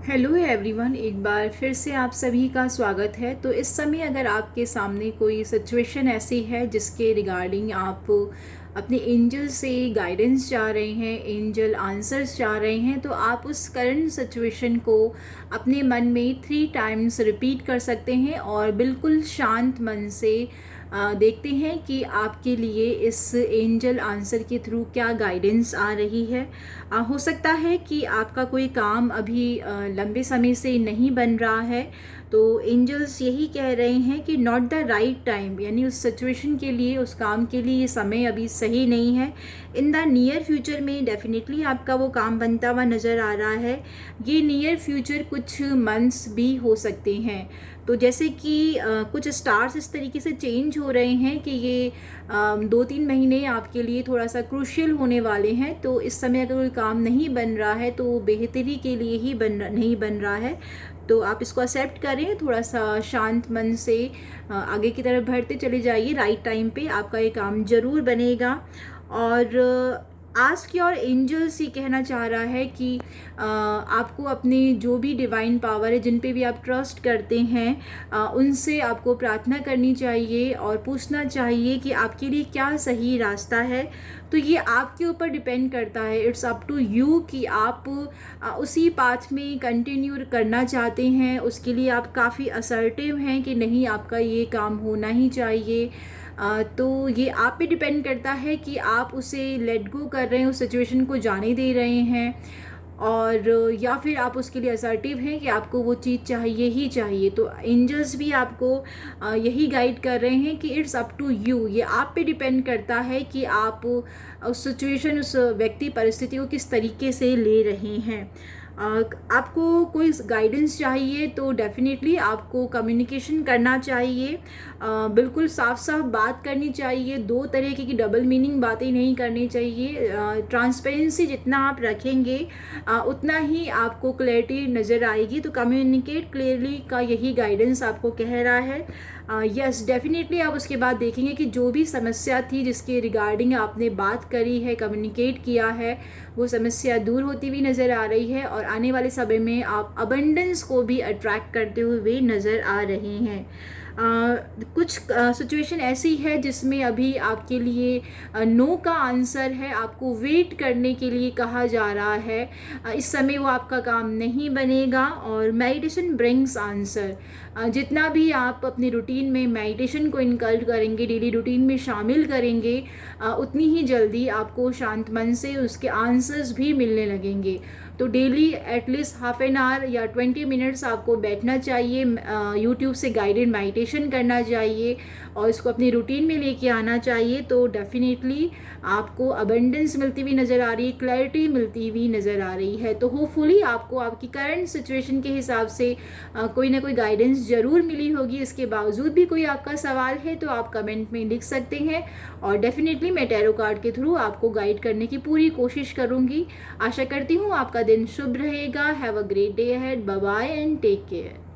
Hello everyone, एक बार फिर से आप सभी का स्वागत है। तो इस समय अगर आपके सामने कोई सिचुएशन ऐसी है जिसके रिगार्डिंग आप अपने एंजल से गाइडेंस चाह रहे हैं, एंजल आंसर्स चाह रहे हैं, तो आप उस करंट सिचुएशन को अपने मन में 3 टाइम्स रिपीट कर सकते हैं और बिल्कुल शांत मन से देखते हैं कि आपके लिए इस एंजल आंसर के थ्रू क्या गाइडेंस आ रही है। हो सकता है कि आपका कोई काम अभी लंबे समय से नहीं बन रहा है, तो एंजल्स यही कह रहे हैं कि नॉट द राइट टाइम, यानी उस सिचुएशन के लिए, उस काम के लिए ये समय अभी सही नहीं है। इन द नियर फ्यूचर में डेफिनेटली आपका वो काम बनता हुआ नज़र आ रहा है। ये नियर फ्यूचर कुछ मंथ्स भी हो सकते हैं। तो जैसे कि कुछ स्टार्स इस तरीके से चेंज हो रहे हैं कि ये 2-3 महीने आपके लिए थोड़ा सा क्रूशियल होने वाले हैं। तो इस समय अगर कोई काम नहीं बन रहा है तो वो बेहतरी के लिए ही नहीं बन रहा है। तो आप इसको एक्सेप्ट करें, थोड़ा सा शांत मन से आगे की तरफ बढ़ते चले जाइए। राइट टाइम पे आपका ये काम ज़रूर बनेगा। और आज की और एंजल्स ये कहना चाह रहा है कि आपको अपने जो भी डिवाइन पावर है, जिन पे भी आप ट्रस्ट करते हैं, उनसे आपको प्रार्थना करनी चाहिए और पूछना चाहिए कि आपके लिए क्या सही रास्ता है। तो ये आपके ऊपर डिपेंड करता है, इट्स अप टू यू कि आप उसी पाथ में कंटिन्यू करना चाहते हैं। उसके लिए आप काफ़ी असर्टिव हैं कि नहीं, आपका ये काम होना ही चाहिए। तो ये आप पे डिपेंड करता है कि आप उसे लेट गो कर रहे हैं, उस सिचुएशन को जाने दे रहे हैं, और या फिर आप उसके लिए असर्टिव हैं कि आपको वो चीज़ चाहिए ही चाहिए। तो एंजल्स भी आपको यही गाइड कर रहे हैं कि इट्स अप टू यू, ये आप पे डिपेंड करता है कि आप उस सिचुएशन, उस व्यक्ति परिस्थिति को किस तरीके से ले रहे हैं। आपको कोई गाइडेंस चाहिए तो डेफिनेटली आपको कम्युनिकेशन करना चाहिए। बिल्कुल साफ साफ बात करनी चाहिए, दो तरीके की डबल मीनिंग बातें नहीं करनी चाहिए। ट्रांसपेरेंसी जितना आप रखेंगे उतना ही आपको क्लैरिटी नज़र आएगी। तो कम्युनिकेट क्लियरली का यही गाइडेंस आपको कह रहा है। यस, डेफिनेटली आप उसके बाद देखेंगे कि जो भी समस्या थी जिसके रिगार्डिंग आपने बात करी है, कम्युनिकेट किया है, वो समस्या दूर होती हुई नज़र आ रही है और आने वाले समय में आप अबंडेंस को भी अट्रैक्ट करते हुए नज़र आ रहे हैं। कुछ सिचुएशन ऐसी है जिसमें अभी आपके लिए नो का आंसर है, आपको वेट करने के लिए कहा जा रहा है। इस समय वो आपका काम नहीं बनेगा। और मेडिटेशन ब्रिंग्स आंसर। जितना भी आप अपने रूटीन में मेडिटेशन को इनकल्ट करेंगे, डेली रूटीन में शामिल करेंगे, उतनी ही जल्दी आपको शांत मन से उसके आंसर्स भी मिलने लगेंगे। तो daily at least half an hour या 20 मिनट्स आपको बैठना चाहिए, यूट्यूब से गाइडेड मेडिटेशन करना चाहिए और इसको अपनी रूटीन में लेके आना चाहिए। तो डेफिनेटली आपको अबंडेंस मिलती हुई नज़र आ रही है, क्लैरिटी मिलती हुई नज़र आ रही है। तो होपफुली आपको आपकी करंट सिचुएशन के हिसाब से कोई ना कोई गाइडेंस ज़रूर मिली होगी। इसके बावजूद भी कोई आपका सवाल है तो आप कमेंट में लिख सकते हैं और डेफिनेटली मैं टैरो कार्ड के थ्रू आपको गाइड करने की पूरी कोशिश करूँगी। आशा करती हूँ आपका दिन शुभ रहेगा। Have a great day ahead. Bye bye and take care.